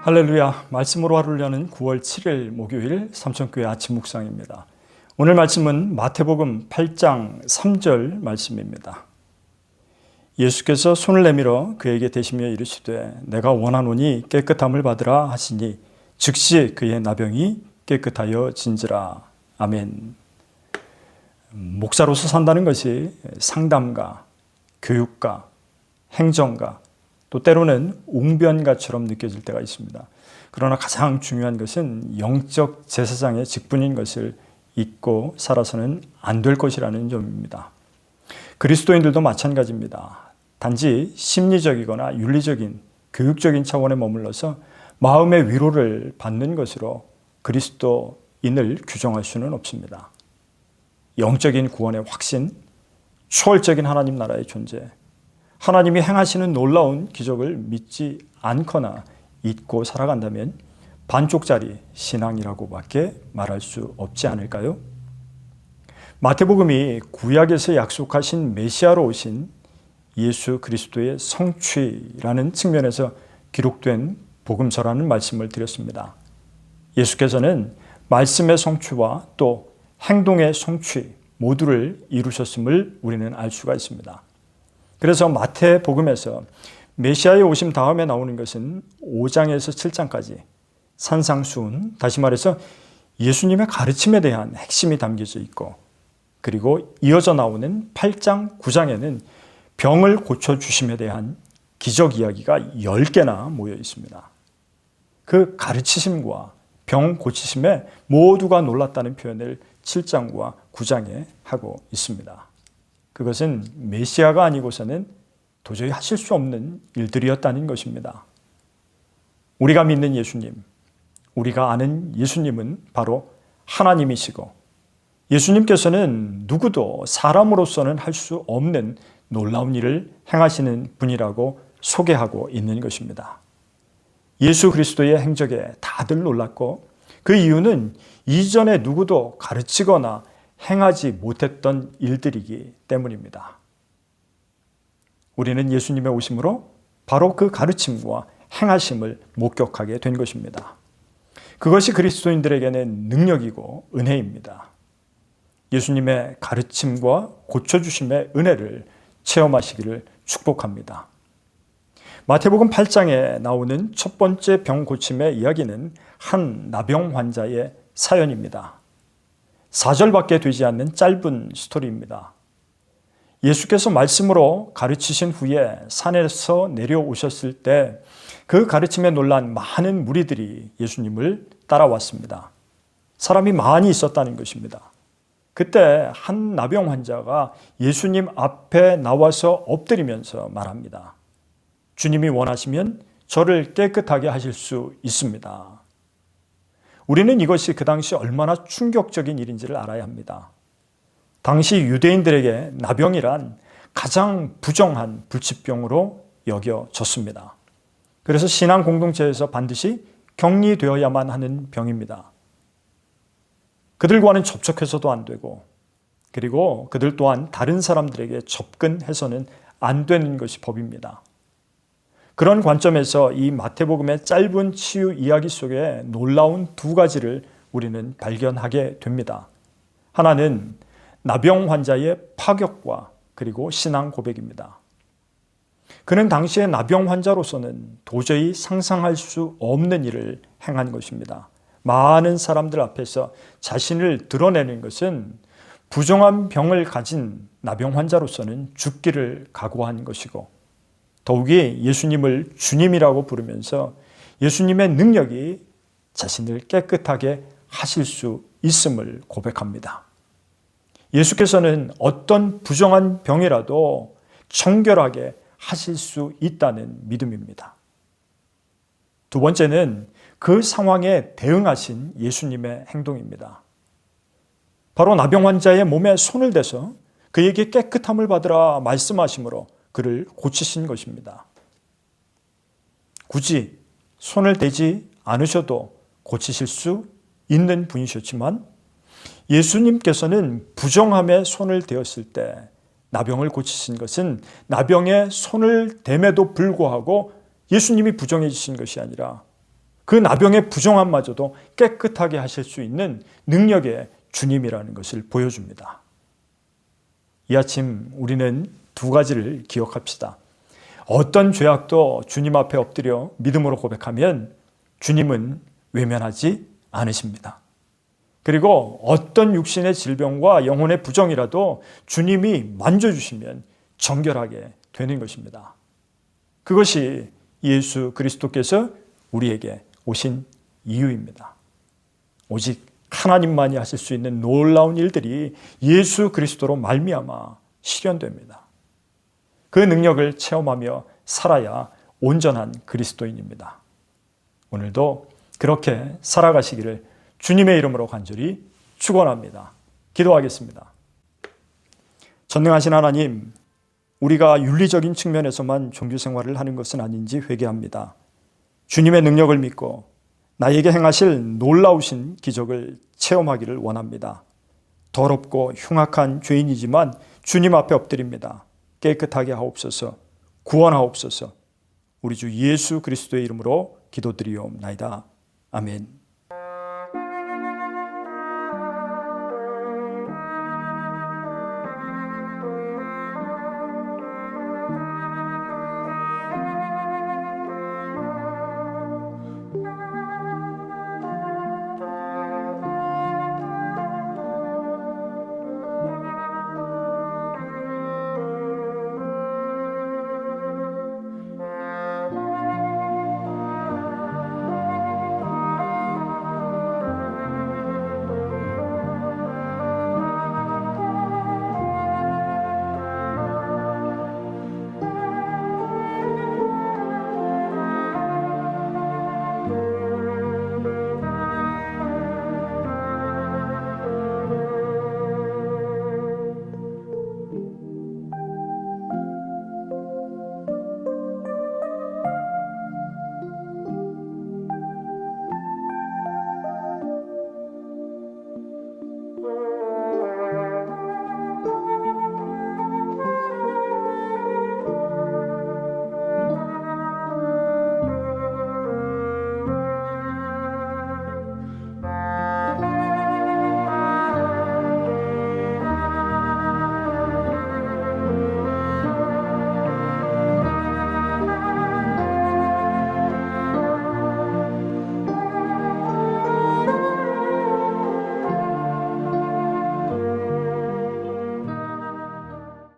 할렐루야, 말씀으로 하루를 여는 9월 7일 목요일 삼천교회 아침 묵상입니다. 오늘 말씀은 마태복음 8장 3절 말씀입니다. 예수께서 손을 내밀어 그에게 대시며 이르시되 내가 원하노니 깨끗함을 받으라 하시니 즉시 그의 나병이 깨끗하여 진지라. 아멘. 목사로서 산다는 것이 상담가, 교육가, 행정가, 또 때로는 웅변가처럼 느껴질 때가 있습니다. 그러나 가장 중요한 것은 영적 제사장의 직분인 것을 잊고 살아서는 안 될 것이라는 점입니다. 그리스도인들도 마찬가지입니다. 단지 심리적이거나 윤리적인, 교육적인 차원에 머물러서 마음의 위로를 받는 것으로 그리스도인을 규정할 수는 없습니다. 영적인 구원의 확신, 초월적인 하나님 나라의 존재, 하나님이 행하시는 놀라운 기적을 믿지 않거나 잊고 살아간다면 반쪽짜리 신앙이라고밖에 말할 수 없지 않을까요? 마태복음이 구약에서 약속하신 메시아로 오신 예수 그리스도의 성취라는 측면에서 기록된 복음서라는 말씀을 드렸습니다. 예수께서는 말씀의 성취와 또 행동의 성취 모두를 이루셨음을 우리는 알 수가 있습니다. 그래서 마태복음에서 메시아의 오심 다음에 나오는 것은 5장에서 7장까지 산상수훈, 다시 말해서 예수님의 가르침에 대한 핵심이 담겨져 있고, 그리고 이어져 나오는 8장, 9장에는 병을 고쳐주심에 대한 기적 이야기가 10개나 모여 있습니다. 그 가르치심과 병 고치심에 모두가 놀랐다는 표현을 7장과 9장에 하고 있습니다. 그것은 메시아가 아니고서는 도저히 하실 수 없는 일들이었다는 것입니다. 우리가 믿는 예수님, 우리가 아는 예수님은 바로 하나님이시고 예수님께서는 누구도 사람으로서는 할 수 없는 놀라운 일을 행하시는 분이라고 소개하고 있는 것입니다. 예수 그리스도의 행적에 다들 놀랐고 그 이유는 이전에 누구도 가르치거나 행하지 못했던 일들이기 때문입니다. 우리는 예수님의 오심으로 바로 그 가르침과 행하심을 목격하게 된 것입니다. 그것이 그리스도인들에게는 능력이고 은혜입니다. 예수님의 가르침과 고쳐주심의 은혜를 체험하시기를 축복합니다. 마태복음 8장에 나오는 첫 번째 병 고침의 이야기는 한 나병 환자의 사연입니다. 4절밖에 되지 않는 짧은 스토리입니다. 예수께서 말씀으로 가르치신 후에 산에서 내려오셨을 때 그 가르침에 놀란 많은 무리들이 예수님을 따라왔습니다. 사람이 많이 있었다는 것입니다. 그때 한 나병 환자가 예수님 앞에 나와서 엎드리면서 말합니다. 주님이 원하시면 저를 깨끗하게 하실 수 있습니다. 우리는 이것이 그 당시 얼마나 충격적인 일인지를 알아야 합니다. 당시 유대인들에게 나병이란 가장 부정한 불치병으로 여겨졌습니다. 그래서 신앙 공동체에서 반드시 격리되어야만 하는 병입니다. 그들과는 접촉해서도 안 되고, 그리고 그들 또한 다른 사람들에게 접근해서는 안 되는 것이 법입니다. 그런 관점에서 이 마태복음의 짧은 치유 이야기 속에 놀라운 두 가지를 우리는 발견하게 됩니다. 하나는 나병 환자의 파격과 그리고 신앙 고백입니다. 그는 당시의 나병 환자로서는 도저히 상상할 수 없는 일을 행한 것입니다. 많은 사람들 앞에서 자신을 드러내는 것은 부정한 병을 가진 나병 환자로서는 죽기를 각오한 것이고, 더욱이 예수님을 주님이라고 부르면서 예수님의 능력이 자신을 깨끗하게 하실 수 있음을 고백합니다. 예수께서는 어떤 부정한 병이라도 청결하게 하실 수 있다는 믿음입니다. 두 번째는 그 상황에 대응하신 예수님의 행동입니다. 바로 나병 환자의 몸에 손을 대서 그에게 깨끗함을 받으라 말씀하심으로 그를 고치신 것입니다. 굳이 손을 대지 않으셔도 고치실 수 있는 분이셨지만 예수님께서는 부정함에 손을 대었을 때 나병을 고치신 것은 나병에 손을 댐에도 불구하고 예수님이 부정해 주신 것이 아니라 그 나병의 부정함마저도 깨끗하게 하실 수 있는 능력의 주님이라는 것을 보여줍니다. 이 아침 우리는 두 가지를 기억합시다. 어떤 죄악도 주님 앞에 엎드려 믿음으로 고백하면 주님은 외면하지 않으십니다. 그리고 어떤 육신의 질병과 영혼의 부정이라도 주님이 만져주시면 정결하게 되는 것입니다. 그것이 예수 그리스도께서 우리에게 오신 이유입니다. 오직 하나님만이 하실 수 있는 놀라운 일들이 예수 그리스도로 말미암아 실현됩니다. 그 능력을 체험하며 살아야 온전한 그리스도인입니다. 오늘도 그렇게 살아가시기를 주님의 이름으로 간절히 축원합니다. 기도하겠습니다. 전능하신 하나님, 우리가 윤리적인 측면에서만 종교 생활을 하는 것은 아닌지 회개합니다. 주님의 능력을 믿고 나에게 행하실 놀라우신 기적을 체험하기를 원합니다. 더럽고 흉악한 죄인이지만 주님 앞에 엎드립니다. 깨끗하게 하옵소서, 구원하옵소서. 우리 주 예수 그리스도의 이름으로 기도드리옵나이다. 아멘.